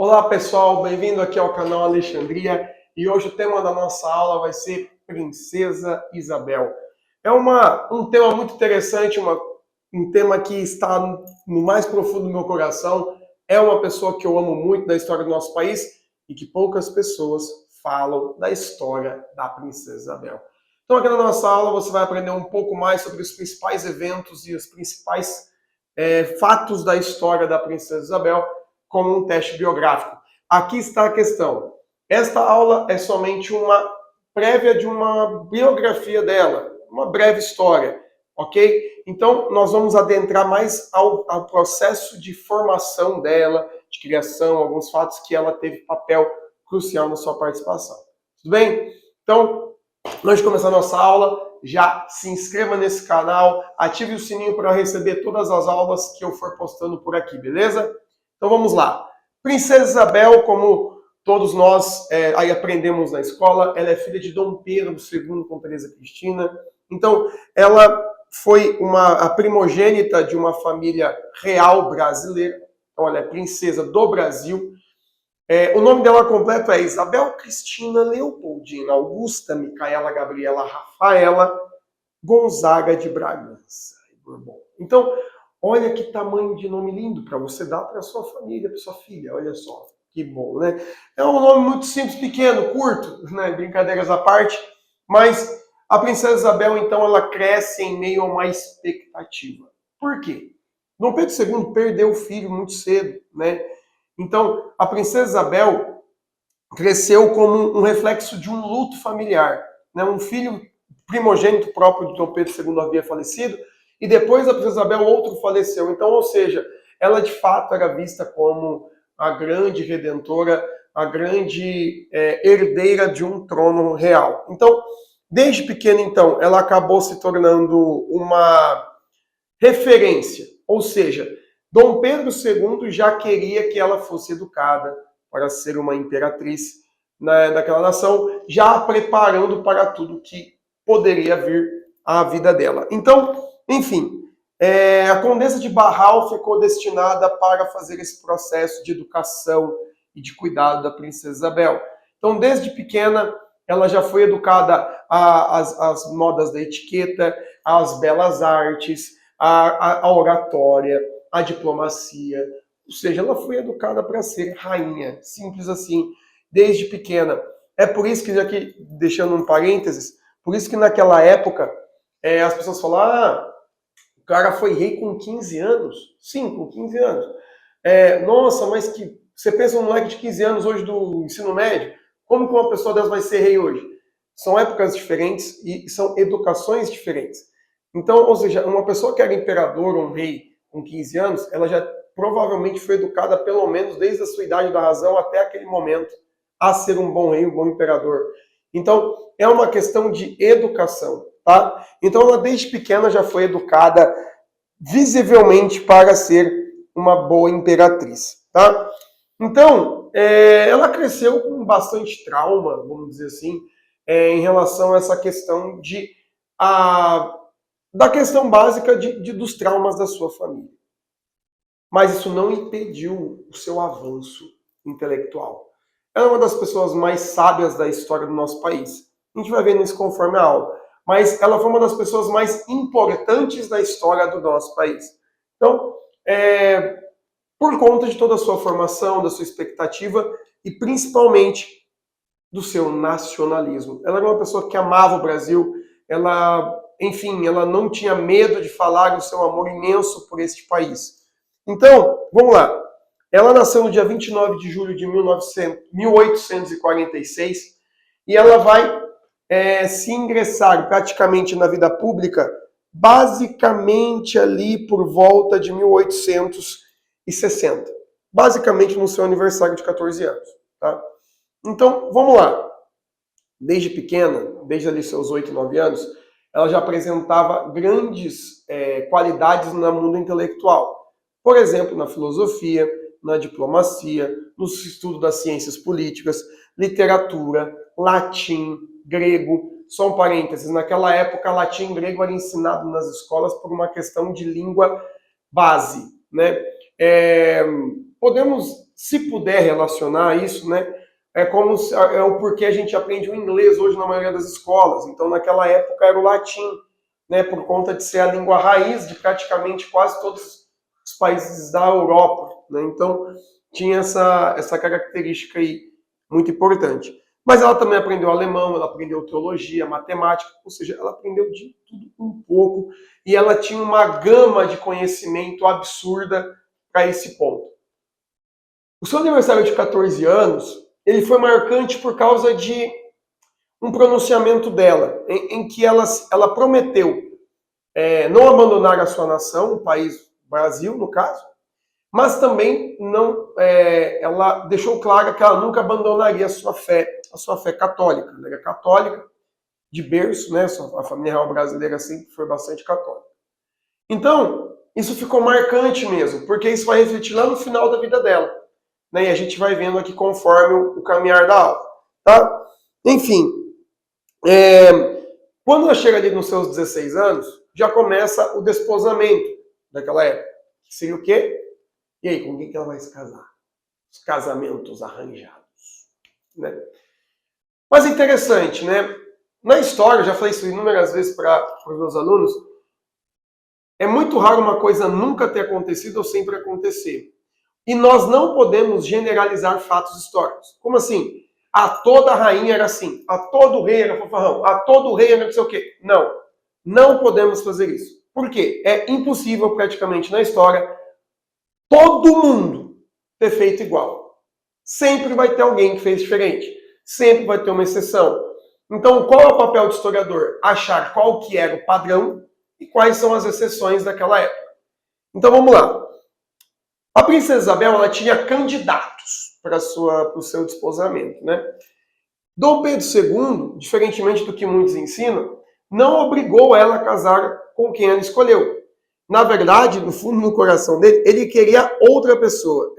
Olá pessoal, bem-vindo aqui ao canal Alexandria e hoje o tema da nossa aula vai ser Princesa Isabel. É um tema muito interessante, um tema que está no mais profundo do meu coração. É uma pessoa que eu amo muito da história do nosso país e que poucas pessoas falam da história da Princesa Isabel. Então aqui na nossa aula você vai aprender um pouco mais sobre os principais eventos e os principais fatos da história da Princesa Isabel, como um teste biográfico. Aqui está a questão. Esta aula é somente uma prévia de uma biografia dela, uma breve história, ok? Então, nós vamos adentrar mais ao processo de formação dela, de criação, alguns fatos que ela teve papel crucial na sua participação. Tudo bem? Então, antes de começar a nossa aula, já se inscreva nesse canal, ative o sininho para receber todas as aulas que eu for postando por aqui, beleza? Então vamos lá. Princesa Isabel, como todos nós aí aprendemos na escola, ela é filha de Dom Pedro II com Teresa Cristina. Então ela foi a primogênita de uma família real brasileira. Então ela é princesa do Brasil. O nome dela completo é Isabel Cristina Leopoldina Augusta Micaela Gabriela Rafaela Gonzaga de Bragança e Bourbon. Então, olha que tamanho de nome lindo para você dar para sua família, para sua filha. Olha só, que bom, né? É um nome muito simples, pequeno, curto, né? Brincadeiras à parte. Mas a Princesa Isabel, então, ela cresce em meio a uma expectativa. Por quê? Dom Pedro II perdeu o filho muito cedo, né? Então, a Princesa Isabel cresceu como um reflexo de um luto familiar, né? Um filho primogênito próprio de Dom Pedro II havia falecido, e depois da Princesa Isabel outro faleceu. Então, ou seja, ela de fato era vista como a grande redentora, a grande herdeira de um trono real. Então, desde pequena, então, ela acabou se tornando uma referência, ou seja, Dom Pedro II já queria que ela fosse educada para ser uma imperatriz daquela nação, já preparando para tudo que poderia vir à vida dela. Então, enfim, a Condessa de Barral ficou destinada para fazer esse processo de educação e de cuidado da Princesa Isabel. Então, desde pequena, ela já foi educada às modas da etiqueta, às belas artes, à oratória, à diplomacia. Ou seja, ela foi educada para ser rainha, simples assim, desde pequena. É por isso que, aqui, deixando um parênteses, por isso que naquela época as pessoas falam, o cara foi rei com 15 anos. Sim, com 15 anos. Nossa, mas que você pensa um moleque de 15 anos hoje do ensino médio, como que uma pessoa dessa vai ser rei hoje? São épocas diferentes e são educações diferentes. Então, ou seja, uma pessoa que era imperador ou um rei com 15 anos, ela já provavelmente foi educada pelo menos desde a sua idade da razão até aquele momento a ser um bom rei, um bom imperador. Então, é uma questão de educação, tá? Então, ela desde pequena já foi educada visivelmente para ser uma boa imperatriz, tá? Então, ela cresceu com bastante trauma, vamos dizer assim, em relação a essa questão da questão básica dos traumas da sua família. Mas isso não impediu o seu avanço intelectual. Ela é uma das pessoas mais sábias da história do nosso país. A gente vai vendo isso conforme a aula. Mas ela foi uma das pessoas mais importantes da história do nosso país. Então, por conta de toda a sua formação, da sua expectativa e principalmente do seu nacionalismo. Ela era uma pessoa que amava o Brasil, enfim, ela não tinha medo de falar do seu amor imenso por este país. Então, vamos lá. Ela nasceu no dia 29 de julho de 1846 e ela vai se ingressar praticamente na vida pública basicamente ali por volta de 1860. Basicamente no seu aniversário de 14 anos. Tá? Então, vamos lá. Desde pequena, desde ali seus 8, 9 anos, ela já apresentava grandes qualidades no mundo intelectual. Por exemplo, na filosofia, na diplomacia, no estudo das ciências políticas, literatura, latim, grego. Só um parênteses, naquela época, latim e grego era ensinado nas escolas por uma questão de língua base, né? Podemos se puder relacionar isso, né, é como é o porquê a gente aprende o inglês hoje na maioria das escolas. Então, naquela época era o latim, né, por conta de ser a língua raiz de praticamente quase todos os países da Europa, né? Então, tinha essa característica aí muito importante. Mas ela também aprendeu alemão, ela aprendeu teologia, matemática, ou seja, ela aprendeu de tudo um pouco e ela tinha uma gama de conhecimento absurda para esse ponto. O seu aniversário de 14 anos, ele foi marcante por causa de um pronunciamento dela, em que ela prometeu não abandonar a sua nação, o país Brasil, no caso, mas também não, ela deixou claro que ela nunca abandonaria a sua fé católica. Ela era católica de berço, né? A família real brasileira sempre foi bastante católica. Então, isso ficou marcante mesmo, porque isso vai refletir lá no final da vida dela, né? E a gente vai vendo aqui conforme o caminhar da aula, tá? Enfim, quando ela chega ali nos seus 16 anos, já começa o desposamento daquela época. Que seria o quê? E aí, com quem que ela vai se casar? Os casamentos arranjados, né? Mas é interessante, né? Na história, eu já falei isso inúmeras vezes para os meus alunos, é muito raro uma coisa nunca ter acontecido ou sempre acontecer. E nós não podemos generalizar fatos históricos. Como assim? A toda rainha era assim, a todo rei era fofarrão, a todo rei era não sei o quê. Não, não podemos fazer isso. Por quê? É impossível praticamente na história todo mundo ter feito igual. Sempre vai ter alguém que fez diferente. Sempre vai ter uma exceção. Então, qual é o papel do historiador? Achar qual que era o padrão e quais são as exceções daquela época. Então, vamos lá. A princesa Isabel, ela tinha candidatos para o seu desposamento, né? Dom Pedro II, diferentemente do que muitos ensinam, não obrigou ela a casar com quem ela escolheu. Na verdade, no fundo do coração dele, ele queria outra pessoa.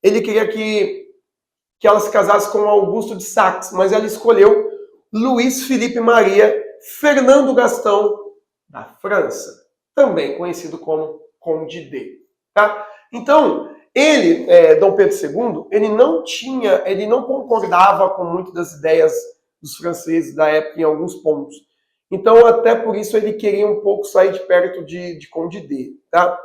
Ele queria que ela se casasse com Augusto de Saxe, mas ela escolheu Luís Felipe Maria Fernando Gastão da França, também conhecido como Conde D. Tá? Então, Dom Pedro II, ele não concordava com muitas das ideias dos franceses da época em alguns pontos. Então, até por isso, ele queria um pouco sair de perto de Conde D. Tá?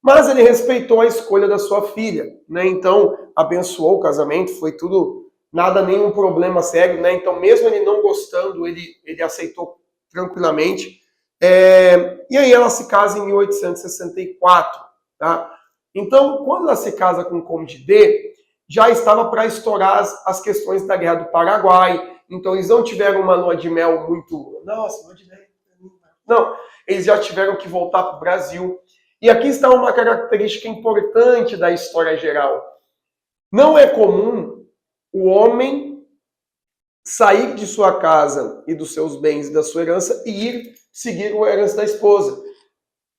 Mas ele respeitou a escolha da sua filha, né? Então, abençoou o casamento, foi tudo, nada, nenhum problema sério, né? Então, mesmo ele não gostando, ele aceitou tranquilamente. E aí ela se casa em 1864, tá? Então, quando ela se casa com o Conde D, já estava para estourar as questões da Guerra do Paraguai. Então, eles não tiveram uma lua de mel muito... Nossa, lua de mel... Não, eles já tiveram que voltar para o Brasil. E aqui está uma característica importante da história geral. Não é comum o homem sair de sua casa e dos seus bens e da sua herança e ir seguir a herança da esposa.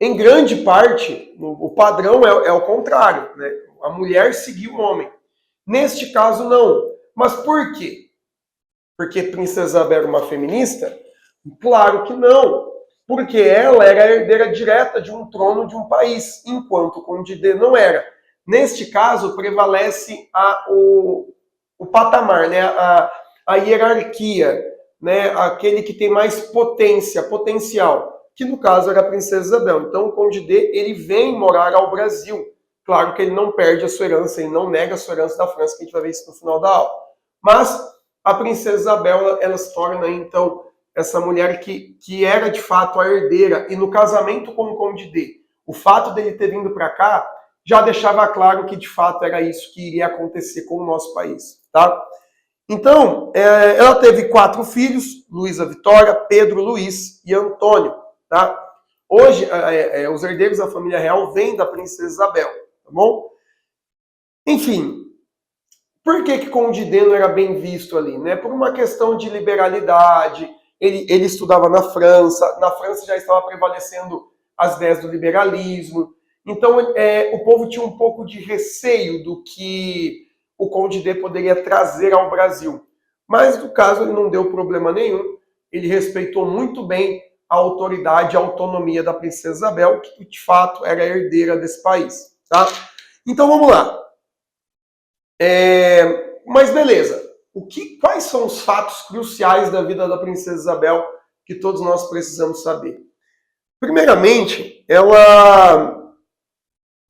Em grande parte, o padrão é o contrário, né? A mulher seguiu o homem. Neste caso, não. Mas por quê? Porque Princesa Isabel era uma feminista? Claro que não. Porque ela era a herdeira direta de um trono de um país, enquanto o Conde D não era. Neste caso, prevalece o patamar, né? a hierarquia, né? Aquele que tem mais potencial, que no caso era a Princesa Isabel. Então o Conde D, ele vem morar ao Brasil. Claro que ele não perde a sua herança, ele não nega a sua herança da França, que a gente vai ver isso no final da aula. Mas a Princesa Isabel, ela se torna, então, essa mulher que era de fato a herdeira, e no casamento com o Conde D, o fato dele ter vindo para cá já deixava claro que de fato era isso que iria acontecer com o nosso país, tá? Então, ela teve 4 filhos, Luísa Vitória, Pedro Luiz e Antônio, tá? Hoje, os herdeiros da família real vêm da Princesa Isabel, tá bom? Enfim, por que Conde D não era bem visto ali, né? Por uma questão de liberalidade. Ele estudava na França já estava prevalecendo as ideias do liberalismo. Então, o povo tinha um pouco de receio do que o Conde D poderia trazer ao Brasil. Mas, no caso, ele não deu problema nenhum. Ele respeitou muito bem a autoridade e a autonomia da Princesa Isabel, que de fato era a herdeira desse país. Tá? Então, vamos lá. Mas beleza, quais são os fatos cruciais da vida da princesa Isabel que todos nós precisamos saber? Primeiramente, ela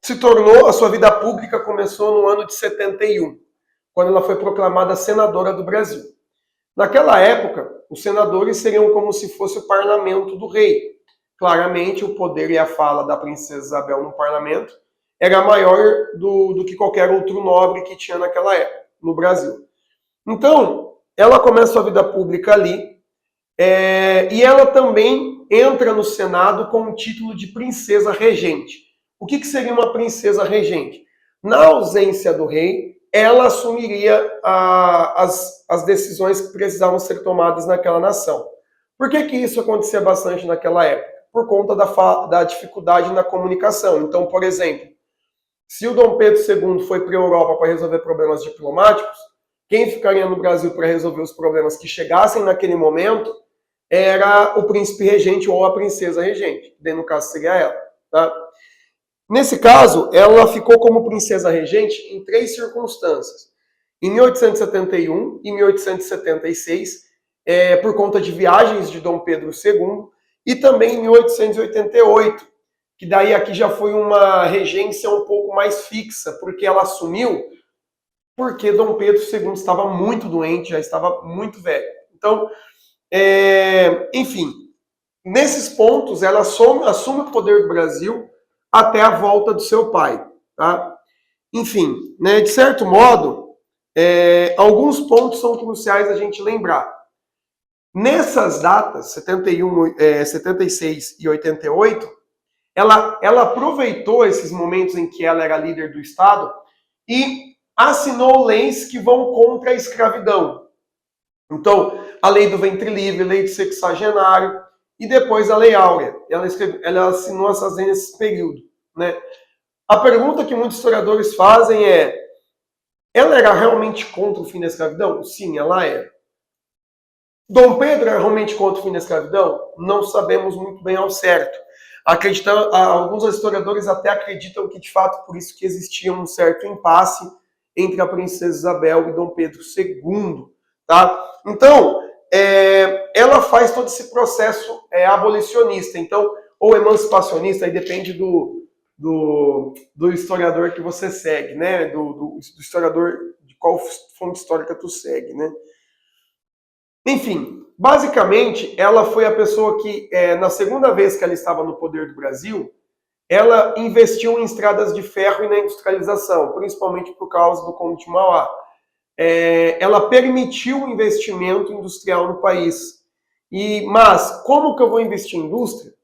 se tornou, a sua vida pública começou no ano de 71, quando ela foi proclamada senadora do Brasil. Naquela época, os senadores seriam como se fosse o parlamento do rei. Claramente, o poder e a fala da princesa Isabel no parlamento era maior do que qualquer outro nobre que tinha naquela época, no Brasil. Então, ela começa a vida pública ali, e ela também entra no Senado com o título de princesa regente. O que seria uma princesa regente? Na ausência do rei, ela assumiria as decisões que precisavam ser tomadas naquela nação. Por que isso acontecia bastante naquela época? Por conta da dificuldade na comunicação. Então, por exemplo, se o Dom Pedro II foi para a Europa para resolver problemas diplomáticos, quem ficaria no Brasil para resolver os problemas que chegassem naquele momento era o príncipe regente ou a princesa regente, que no caso seria ela. Tá? Nesse caso, ela ficou como princesa regente em 3 circunstâncias. Em 1871 e 1876, por conta de viagens de Dom Pedro II, e também em 1888, que daí aqui já foi uma regência um pouco mais fixa, porque ela assumiu porque Dom Pedro II estava muito doente, já estava muito velho. Então, enfim, nesses pontos ela assume o poder do Brasil até a volta do seu pai. Tá? Enfim, né, de certo modo, alguns pontos são cruciais a gente lembrar. Nessas datas, 71, 76 e 88, ela aproveitou esses momentos em que ela era líder do Estado e assinou leis que vão contra a escravidão. Então, a lei do ventre livre, lei do sexagenário e depois a lei áurea. Ela assinou essas leis nesse período. Né? A pergunta que muitos historiadores fazem é: ela era realmente contra o fim da escravidão? Sim, ela era. Dom Pedro era realmente contra o fim da escravidão? Não sabemos muito bem ao certo. Alguns historiadores até acreditam que, de fato, por isso que existia um certo impasse entre a princesa Isabel e Dom Pedro II. Tá? Então, ela faz todo esse processo abolicionista, então, ou emancipacionista, aí depende do historiador que você segue, né? Do historiador, de qual fonte histórica tu segue, né? Enfim, basicamente, ela foi a pessoa que, na segunda vez que ela estava no poder do Brasil, ela investiu em estradas de ferro e na industrialização, principalmente por causa do Conde de Mauá. Ela permitiu o investimento industrial no país. Mas como que eu vou investir em indústria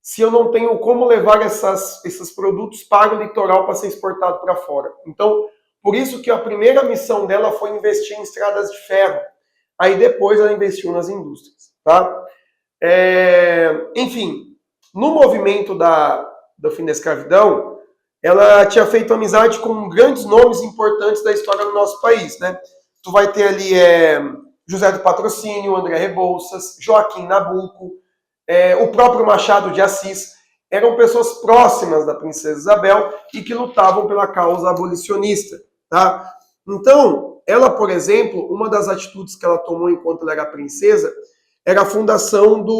se eu não tenho como levar esses produtos para o litoral para ser exportado para fora? Então, por isso que a primeira missão dela foi investir em estradas de ferro. Aí depois ela investiu nas indústrias. Tá? Enfim, no movimento do fim da escravidão, ela tinha feito amizade com grandes nomes importantes da história do nosso país. Né? Tu vai ter ali José do Patrocínio, André Rebouças, Joaquim Nabuco, o próprio Machado de Assis. Eram pessoas próximas da princesa Isabel e que lutavam pela causa abolicionista. Tá? Então, ela, por exemplo, uma das atitudes que ela tomou enquanto ela era princesa era a fundação de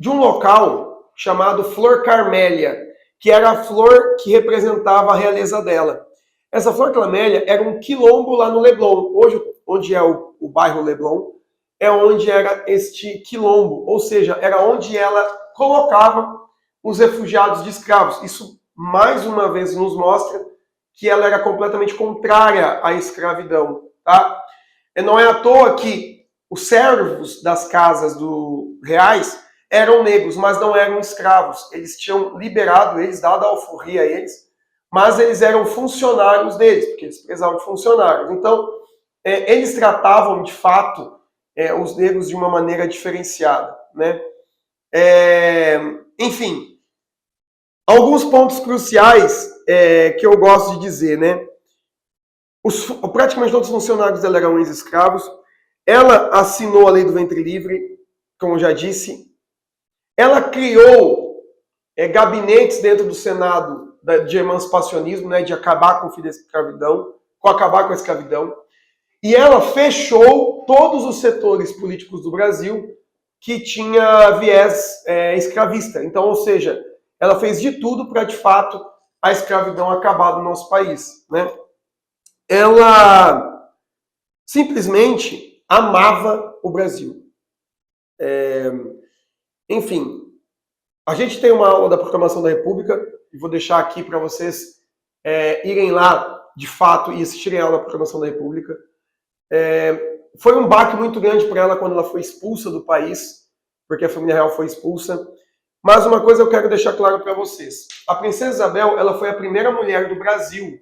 um local chamado Flor Carmélia, que era a flor que representava a realeza dela. Essa Flor Carmélia era um quilombo lá no Leblon. Hoje, onde é o bairro Leblon, é onde era este quilombo, ou seja, era onde ela colocava os refugiados de escravos. Isso, mais uma vez, nos mostra que ela era completamente contrária à escravidão. Tá? E não é à toa que os servos das casas reais eram negros, mas não eram escravos. Eles tinham liberado eles, dado a alforria a eles, mas eles eram funcionários deles, porque eles precisavam de funcionários. Então, eles tratavam, de fato, os negros de uma maneira diferenciada. Né? Enfim, alguns pontos cruciais que eu gosto de dizer. Né? Praticamente todos os funcionários dela eram ex-escravos. Ela assinou a lei do ventre livre, como eu já disse. Ela criou gabinetes dentro do Senado de emancipacionismo, né, de acabar com a escravidão, e ela fechou todos os setores políticos do Brasil que tinha viés escravista. Então, ou seja, ela fez de tudo para, de fato, a escravidão acabar no nosso país, né? Ela simplesmente amava o Brasil. Enfim, a gente tem uma aula da Proclamação da República, e vou deixar aqui para vocês irem lá, de fato, e assistirem a aula da Proclamação da República. Foi um baque muito grande para ela quando ela foi expulsa do país, porque a família real foi expulsa. Mas uma coisa eu quero deixar claro para vocês. A princesa Isabel, ela foi a primeira mulher do Brasil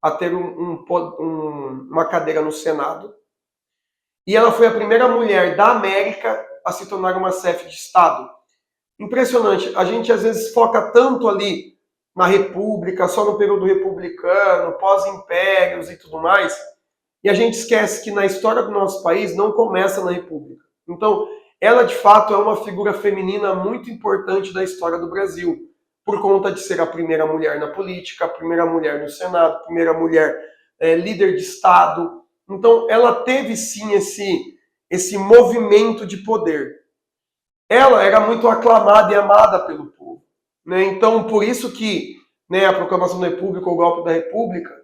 a ter uma cadeira no Senado. E ela foi a primeira mulher da América a se tornar uma chefe de Estado. Impressionante. A gente às vezes foca tanto ali na República, só no período republicano, pós-impérios e tudo mais, e a gente esquece que na história do nosso país não começa na República. Então, ela de fato é uma figura feminina muito importante da história do Brasil, por conta de ser a primeira mulher na política, a primeira mulher no Senado, a primeira mulher líder de Estado. Então, ela teve sim esse movimento de poder. Ela era muito aclamada e amada pelo povo, né? Então, por isso que, né, a Proclamação da República, o golpe da República,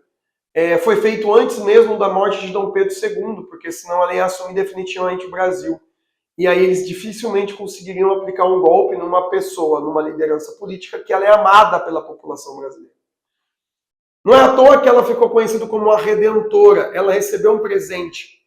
foi feito antes mesmo da morte de Dom Pedro II, porque senão ela ia assumir definitivamente o Brasil. E aí eles dificilmente conseguiriam aplicar um golpe numa pessoa, numa liderança política que ela é amada pela população brasileira. Não é à toa que ela ficou conhecida como a Redentora. Ela recebeu um presente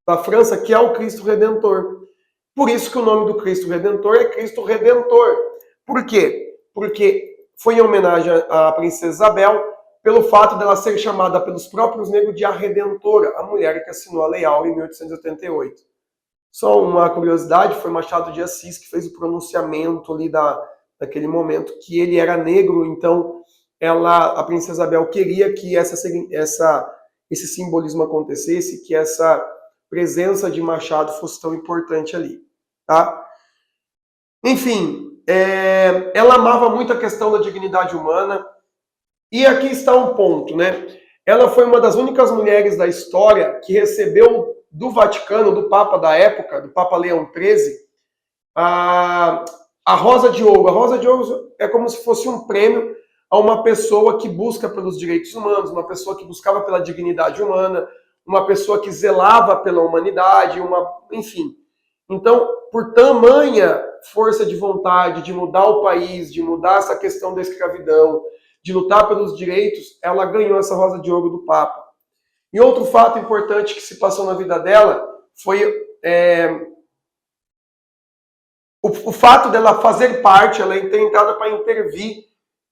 da França, que é o Cristo Redentor. Por isso que o nome do Cristo Redentor é Cristo Redentor. Por quê? Porque foi em homenagem à princesa Isabel, pelo fato dela ser chamada pelos próprios negros de a Redentora, a mulher que assinou a Lei Áurea em 1888. Só uma curiosidade, foi Machado de Assis que fez o pronunciamento ali daquele momento, que ele era negro, então a princesa Isabel queria que esse simbolismo acontecesse, que essa presença de Machado fosse tão importante ali, tá? Enfim, ela amava muito a questão da dignidade humana, e aqui está um ponto, né? Ela foi uma das únicas mulheres da história que recebeu do Vaticano, do Papa da época, do Papa Leão XIII, a Rosa de Ouro. A Rosa de Ouro é como se fosse um prêmio a uma pessoa que busca pelos direitos humanos, uma pessoa que buscava pela dignidade humana, uma pessoa que zelava pela humanidade, enfim. Então, por tamanha força de vontade de mudar o país, de mudar essa questão da escravidão, de lutar pelos direitos, ela ganhou essa Rosa de Ouro do Papa. E outro fato importante que se passou na vida dela foi o fato dela fazer parte, ela ter entrado para intervir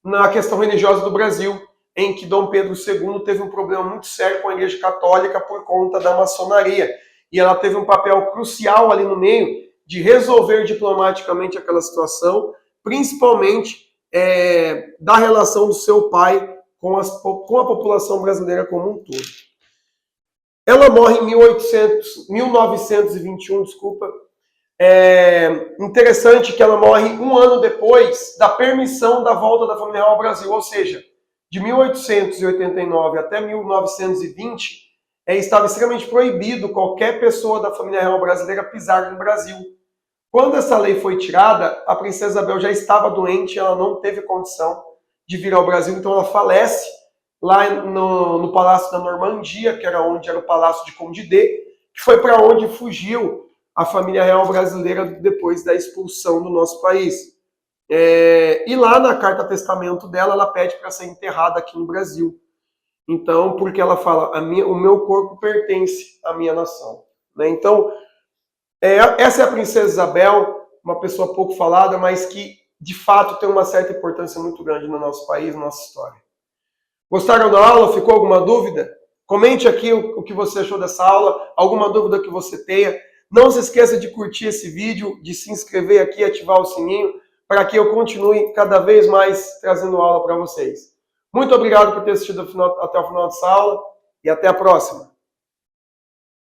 na questão religiosa do Brasil, em que Dom Pedro II teve um problema muito sério com a Igreja Católica por conta da maçonaria. E ela teve um papel crucial ali no meio de resolver diplomaticamente aquela situação, principalmente da relação do seu pai com a população brasileira como um todo. Ela morre em 1921, desculpa. Interessante que ela morre um ano depois da permissão da volta da família real ao Brasil, ou seja, de 1889 até 1920, estava extremamente proibido qualquer pessoa da família real brasileira pisar no Brasil. Quando essa lei foi tirada, a princesa Isabel já estava doente, ela não teve condição de vir ao Brasil, então ela falece lá no Palácio da Normandia, que era onde era o Palácio de Condé, que foi para onde fugiu a família real brasileira depois da expulsão do nosso país. E lá na carta testamento dela, ela pede para ser enterrada aqui no Brasil. Então, porque ela fala, o meu corpo pertence à minha nação. Né? Então, essa é a princesa Isabel, uma pessoa pouco falada, mas que, de fato, tem uma certa importância muito grande no nosso país, na nossa história. Gostaram da aula? Ficou alguma dúvida? Comente aqui o que você achou dessa aula, alguma dúvida que você tenha. Não se esqueça de curtir esse vídeo, de se inscrever aqui e ativar o sininho, para que eu continue cada vez mais trazendo aula para vocês. Muito obrigado por ter assistido até o final dessa aula e até a próxima.